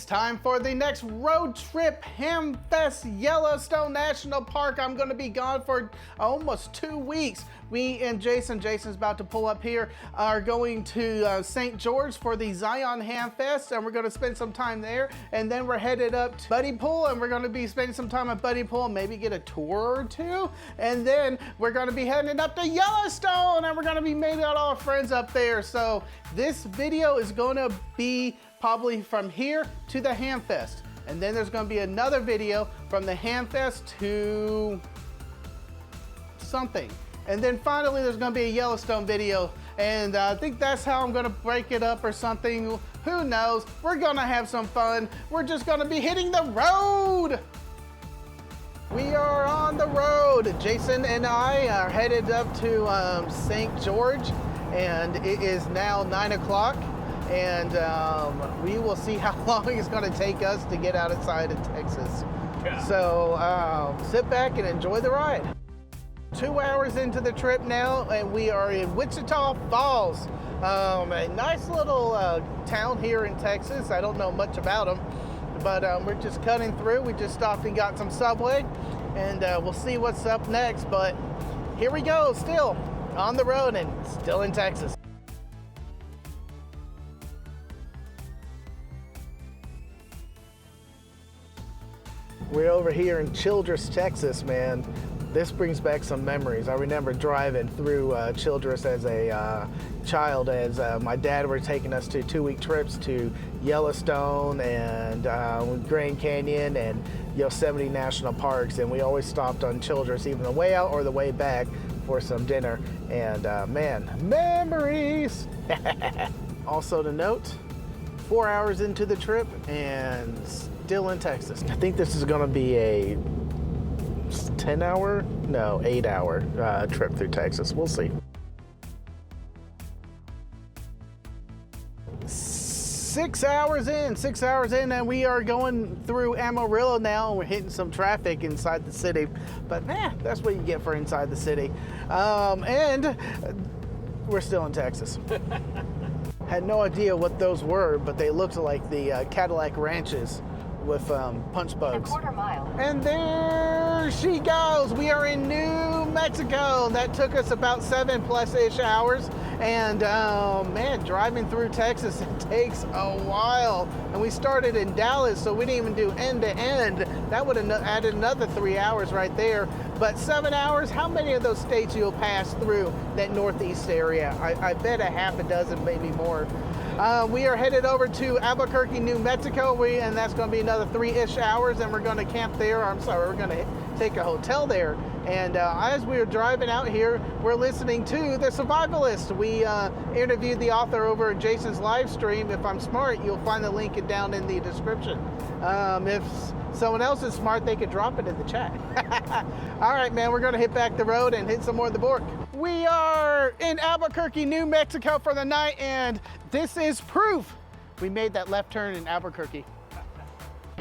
time for the next road trip, HamFest Yellowstone National Park. I'm going to be gone for almost 2 weeks. Me and Jason's about to pull up here, are going to St. George for the Zion HamFest, and we're going to spend some time there. And then we're headed up to Buddy Pool, and we're going to be spending some time at Buddy Pool, maybe get a tour or two. And then we're going to be heading up to Yellowstone, and we're going to be meeting all our friends up there. So this video is going to be probably from here to the HamFest. And then there's going to be another video from the HamFest to something. And then finally there's going to be a Yellowstone video. And I think that's how I'm going to break it up or something. Who knows? We're going to have some fun. We're just going to be hitting the road. We are on the road. Jason and I are headed up to St. George, and it is now 9 o'clock. And we will see how long it's going to take us to get outside of Texas. Yeah. So sit back and enjoy the ride. 2 hours into the trip now, and we are in Wichita Falls, a nice little town here in Texas. I don't know much about them, but we're just cutting through. We just stopped and got some Subway, and we'll see what's up next. But here we go, still on the road and still in Texas. We're over here in Childress, Texas, man. This brings back some memories. I remember driving through Childress as a child, as my dad were taking us to 2-week trips to Yellowstone and Grand Canyon and Yosemite National Parks, and we always stopped on Childress, even the way out or the way back, for some dinner. And man, memories! Also to note, 4 hours into the trip and still in Texas. I think this is gonna be a 10-hour? No, 8-hour trip through Texas. We'll see. 6 hours in, and we are going through Amarillo now. We're hitting some traffic inside the city, but that's what you get for inside the city. And we're still in Texas. Had no idea what those were, but they looked like the Cadillac ranches with punch bugs. A quarter mile. And there she goes. We are in New Mexico. That took us about 7+ hours. And man, driving through Texas, it takes a while. And we started in Dallas, so we didn't even do end to end. That would have added another 3 hours right there. But 7 hours, how many of those states you'll pass through that northeast area? I bet a half a dozen, maybe more. We are headed over to Albuquerque, New Mexico, and that's going to be another 3-ish hours, and we're going to camp there. We're going to take a hotel there. And as we were driving out here, we're listening to The Survivalist. We interviewed the author over at Jason's live stream. If I'm smart, you'll find the link down in the description. If someone else is smart, they could drop it in the chat. All right, man, we're going to hit back the road and hit some more of the Bork. We are in Albuquerque, New Mexico for the night, and this is proof we made that left turn in Albuquerque.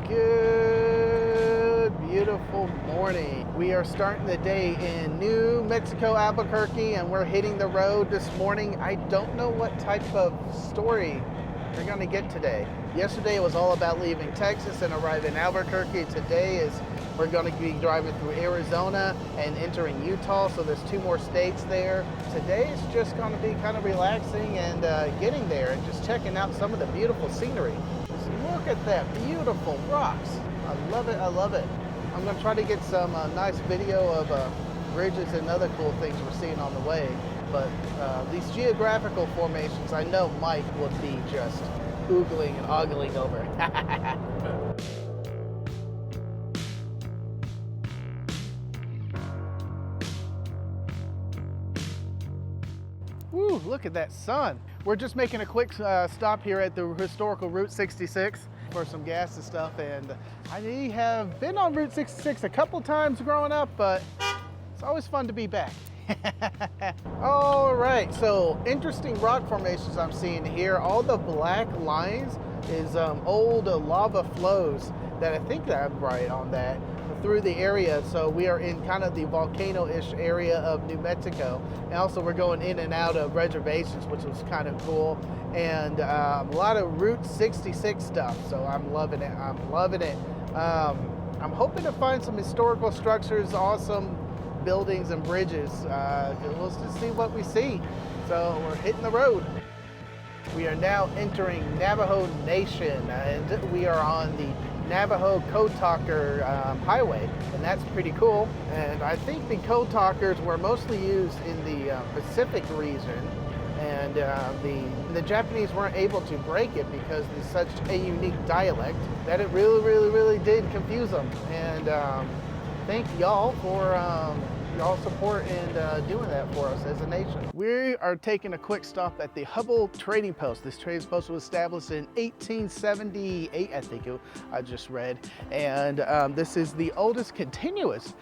Good, beautiful morning. We are starting the day in New Mexico, Albuquerque, and we're hitting the road this morning. I don't know what type of story we're going to get today. Yesterday it was all about leaving Texas and arriving in Albuquerque. Today is we're going to be driving through Arizona and entering Utah, so there's 2 more states there. Today is just going to be kind of relaxing and getting there and just checking out some of the beautiful scenery. Just look at that beautiful rocks. I love it, I love it. I'm going to try to get some nice video of bridges and other cool things we're seeing on the way. But these geographical formations, I know Mike would be just oogling and ogling over. Woo, look at that sun. We're just making a quick stop here at the historical Route 66 for some gas and stuff. And I have been on Route 66 a couple times growing up, but it's always fun to be back. All right, so interesting rock formations I'm seeing here. All the black lines is old lava flows that I think that I'm right on that through the area. So we are in kind of the volcano-ish area of New Mexico. And also we're going in and out of reservations, which was kind of cool. And a lot of Route 66 stuff. So I'm loving it. I'm loving it. I'm hoping to find some historical structures, awesome buildings and bridges. We'll just see what we see. So we're hitting the road. We are now entering Navajo Nation, and we are on the Navajo Code Talker highway, and that's pretty cool. And I think the Code Talkers were mostly used in the Pacific region, and the Japanese weren't able to break it because it's such a unique dialect that it really did confuse them. And thank y'all for y'all support and doing that for us as a nation. We are taking a quick stop at the Hubble trading post. This trading post was established in 1878, I think I just read. And this is the oldest continuous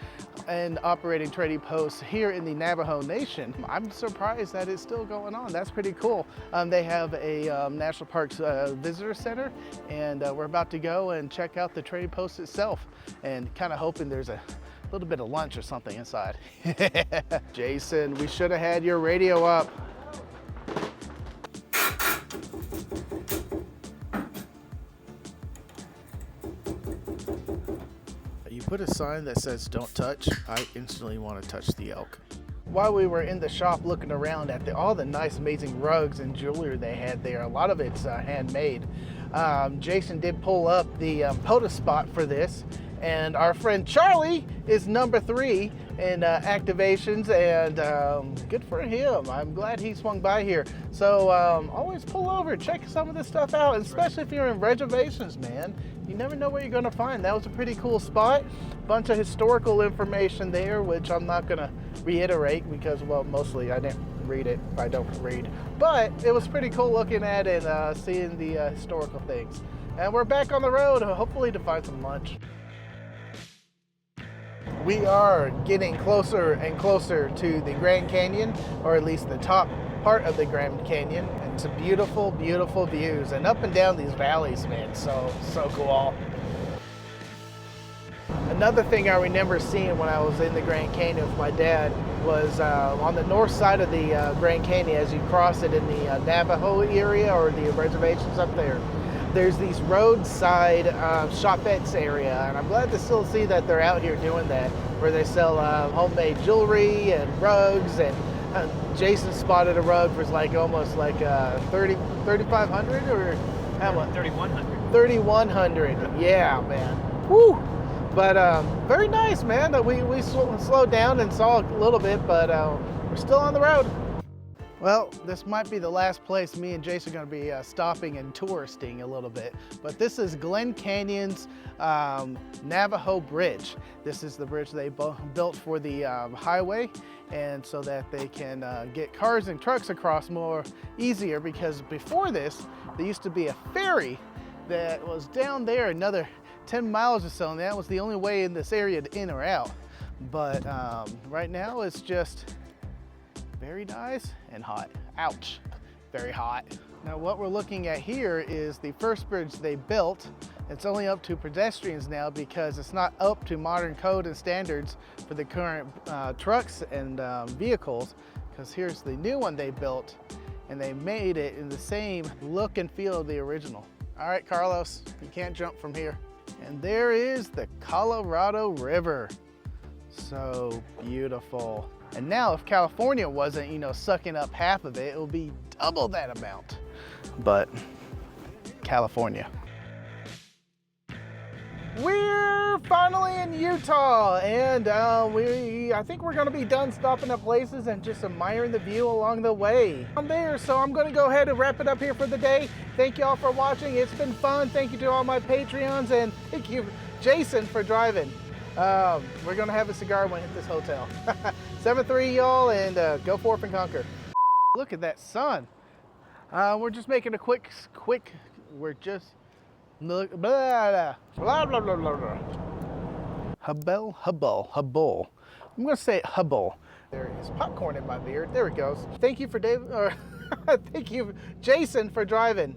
and operating trading post here in the Navajo Nation. I'm surprised that it's still going on. That's pretty cool. They have a National Parks Visitor Center, and we're about to go and check out the trading post itself, and kind of hoping there's a little bit of lunch or something inside. Jason, we should have had your radio up. You put a sign that says don't touch, I instantly want to touch the elk. While we were in the shop looking around at all the nice amazing rugs and jewelry they had there, a lot of it's handmade. Jason did pull up the Poto spot for this, and our friend Charlie is number 3 in activations, and good for him. I'm glad he swung by here. So always pull over, check some of this stuff out, especially if you're in reservations, man. You never know what you're gonna find. That was a pretty cool spot. Bunch of historical information there, which I'm not gonna reiterate because, well, mostly I didn't read it. I don't read. But it was pretty cool looking at it and seeing the historical things. And we're back on the road, hopefully to find some lunch. We are getting closer and closer to the Grand Canyon, or at least the top part of the Grand Canyon. And some beautiful, beautiful views, and up and down these valleys, man. So cool. Another thing I remember seeing when I was in the Grand Canyon with my dad was on the north side of the Grand Canyon, as you cross it in the Navajo area or the reservations up there. There's these roadside shopettes area, and I'm glad to still see that they're out here doing that, where they sell homemade jewelry and rugs. And Jason spotted a rug for like almost like $3,500 or how much? $3,100. $3,100. Yeah, man. Woo! But very nice, man. We slowed down and saw a little bit, but we're still on the road. Well, this might be the last place me and Jason are going to be stopping and touristing a little bit. But this is Glen Canyon's Navajo Bridge. This is the bridge they built for the highway, and so that they can get cars and trucks across more easier, because before this, there used to be a ferry that was down there another 10 miles or so, and that was the only way in this area to in or out. But right now it's just very nice and hot. Ouch, very hot. Now what we're looking at here is the first bridge they built. It's only up to pedestrians now because it's not up to modern code and standards for the current trucks and vehicles, because here's the new one they built, and they made it in the same look and feel of the original. All right, Carlos, you can't jump from here. And there is the Colorado River. So beautiful. And now if California wasn't, sucking up half of it, it will be double that amount. But California. We're finally in Utah, and I think we're gonna be done stopping at places and just admiring the view along the way. I'm there, so I'm gonna go ahead and wrap it up here for the day. Thank you all for watching. It's been fun. Thank you to all my Patreons, and thank you, Jason, for driving. We're gonna have a cigar when we hit this hotel. 7-3 y'all, and go forth and conquer. Look at that sun. We're just making a quick, we're just, blah, blah, blah, blah, blah, blah, blah. Hubble. I'm gonna say Hubble. There is popcorn in my beard. There it goes. Thank you for Jason for driving.